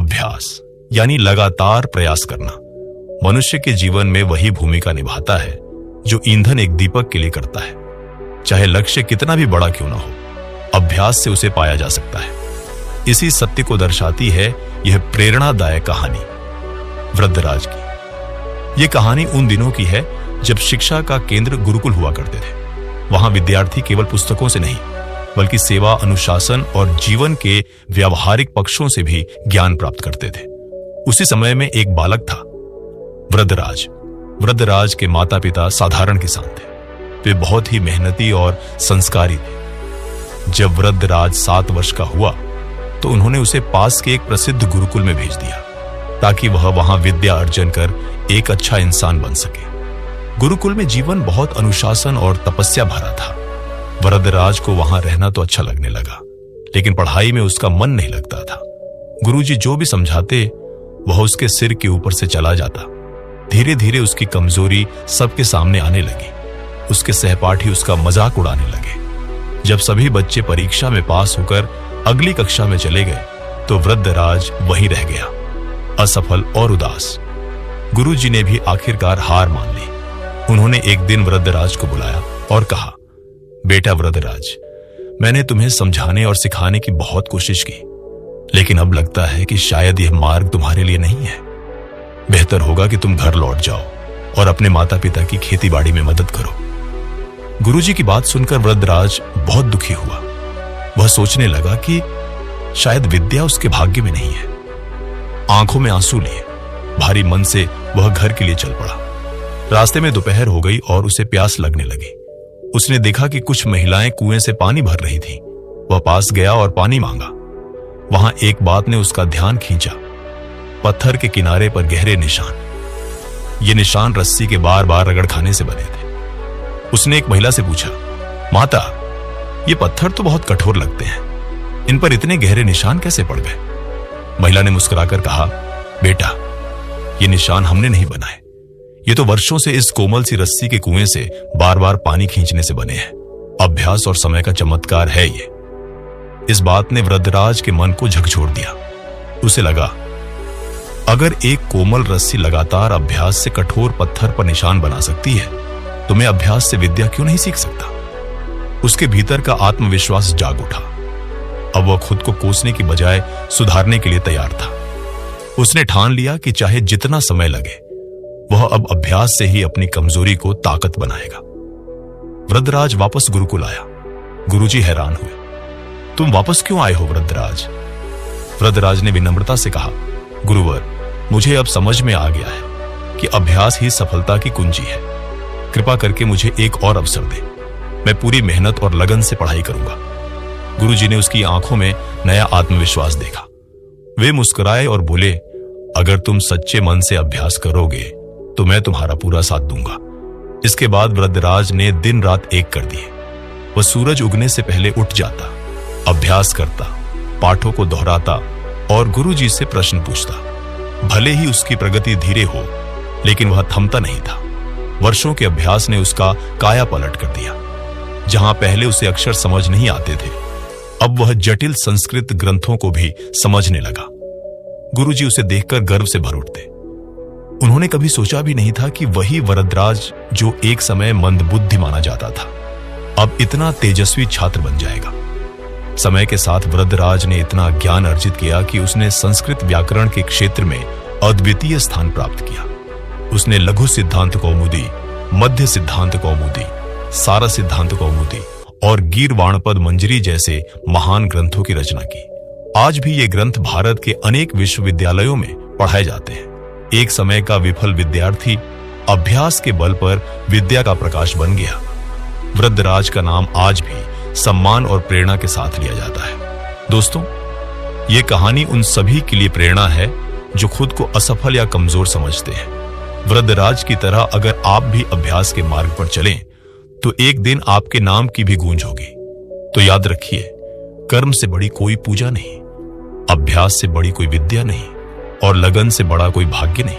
अभ्यास यानी लगातार प्रयास करना मनुष्य के जीवन में वही भूमिका निभाता है जो ईंधन एक दीपक के लिए करता है। चाहे लक्ष्य कितना भी बड़ा क्यों ना हो, अभ्यास से उसे पाया जा सकता है। इसी सत्य को दर्शाती है यह प्रेरणादायक कहानी वृद्धराज की। यह कहानी उन दिनों की है जब शिक्षा का केंद्र गुरुकुल हुआ करते थे। वहां विद्यार्थी केवल पुस्तकों से नहीं बल्कि सेवा, अनुशासन और जीवन के व्यावहारिक पक्षों से भी ज्ञान प्राप्त करते थे। उसी समय में एक बालक था, वृद्धराज। वृद्धराज के माता पिता साधारण किसान थे। वे बहुत ही मेहनती और संस्कारी थे। जब वृद्धराज 7 वर्ष का हुआ तो उन्होंने उसे पास के एक प्रसिद्ध गुरुकुल में भेज दिया ताकि वह वहां विद्या अर्जन कर एक अच्छा इंसान बन सके। गुरुकुल में जीवन बहुत अनुशासन और तपस्या भरा था। वृद्धराज को वहां रहना तो अच्छा लगने लगा, लेकिन पढ़ाई में उसका मन नहीं लगता था। गुरुजी जो भी समझाते वह उसके सिर के ऊपर से चला जाता। धीरे धीरे उसकी कमजोरी सबके सामने आने लगी। उसके सहपाठी उसका मजाक उड़ाने लगे। जब सभी बच्चे परीक्षा में पास होकर अगली कक्षा में चले गए तो वृद्धराज वहीं रह गया, असफल और उदास। गुरुजी ने भी आखिरकार हार मान ली। उन्होंने एक दिन वृद्धराज को बुलाया और कहा, बेटा वृद्धराज, मैंने तुम्हें समझाने और सिखाने की बहुत कोशिश की, लेकिन अब लगता है कि शायद यह मार्ग तुम्हारे लिए नहीं है। बेहतर होगा कि तुम घर लौट जाओ और अपने माता पिता की खेतीबाड़ी में मदद करो। गुरुजी की बात सुनकर वृद्धराज बहुत दुखी हुआ। वह सोचने लगा कि शायद विद्या उसके भाग्य में नहीं है। आंखों में आंसू लिए भारी मन से वह घर के लिए चल पड़ा। रास्ते में दोपहर हो गई और उसे प्यास लगने लगी। उसने देखा कि कुछ महिलाएं कुएं से पानी भर रही थीं। वह पास गया और पानी मांगा। वहां एक बात ने उसका ध्यान खींचा, पत्थर के किनारे पर गहरे निशान। ये निशान रस्सी के बार बार रगड़ खाने से बने थे। उसने एक महिला से पूछा, माता, ये पत्थर तो बहुत कठोर लगते हैं, इन पर इतने गहरे निशान कैसे पड़ गए? महिला ने मुस्कुराकर कहा, बेटा, ये निशान हमने नहीं बनाए, ये तो वर्षों से इस कोमल सी रस्सी के कुएं से बार बार पानी खींचने से बने हैं। अभ्यास और समय का चमत्कार है ये। इस बात ने वृद्धराज के मन को झकझोर दिया। उसे लगा, अगर एक कोमल रस्सी लगातार अभ्यास से कठोर पत्थर पर निशान बना सकती है तो मैं अभ्यास से विद्या क्यों नहीं सीख सकता? उसके भीतर का आत्मविश्वास जाग उठा। अब वह खुद को कोसने की बजाय सुधारने के लिए तैयार था। उसने ठान लिया कि चाहे जितना समय लगे वह अब अभ्यास से ही अपनी कमजोरी को ताकत बनाएगा। वृद्धराज वापस गुरुकुल आया। गुरुजी हैरान हुए। तुम वापस क्यों आए हो वृद्धराज? वृद्धराज ने विनम्रता से कहा, गुरुवर, मुझे अब समझ में आ गया है कि अभ्यास ही सफलता की कुंजी है। कृपा करके मुझे एक और अवसर दे। मैं पूरी मेहनत और लगन से पढ़ाई करूंगा। गुरुजी ने उसकी आंखों में नया आत्मविश्वास देखा। वे मुस्कुराए और बोले, अगर तुम सच्चे मन से अभ्यास करोगे तो मैं तुम्हारा पूरा साथ दूंगा। इसके बाद वृद्धराज ने दिन रात एक कर दिए। वह सूरज उगने से पहले उठ जाता, अभ्यास करता, पाठों को दोहराता और गुरुजी से प्रश्न पूछता। भले ही उसकी प्रगति धीरे हो, लेकिन वह थमता नहीं था। वर्षों के अभ्यास ने उसका काया पलट कर दिया। जहां पहले उसे अक्षर समझ नहीं आते थे, अब वह जटिल संस्कृत ग्रंथों को भी समझने लगा। गुरुजी उसे देखकर गर्व से भर उठते। उन्होंने कभी सोचा भी नहीं था कि वही वृद्धराज जो एक समय मंदबुद्धि माना जाता था, अब इतना तेजस्वी छात्र बन जाएगा। समय के साथ वृद्धराज ने इतना ज्ञान अर्जित किया कि उसने संस्कृत व्याकरण के क्षेत्र में अद्वितीय स्थान प्राप्त किया। उसने लघु सिद्धांत कौमुदी, मध्य सिद्धांत कौमुदी, सारा सिद्धांत कौमुदी और गीर्वाणपद मंजरी जैसे महान ग्रंथों की रचना की। आज भी ये ग्रंथ भारत के अनेक विश्वविद्यालयों में पढ़ाए जाते हैं। एक समय का विफल विद्यार्थी अभ्यास के बल पर विद्या का प्रकाश बन गया। वृद्धराज का नाम आज भी सम्मान और प्रेरणा के साथ लिया जाता है। दोस्तों, ये कहानी उन सभी के लिए प्रेरणा है जो खुद को असफल या कमजोर समझते हैं। वृद्धराज की तरह अगर आप भी अभ्यास के मार्ग पर चलें तो एक दिन आपके नाम की भी गूंज होगी। तो याद रखिए, कर्म से बड़ी कोई पूजा नहीं, अभ्यास से बड़ी कोई विद्या नहीं और लगन से बड़ा कोई भाग्य नहीं।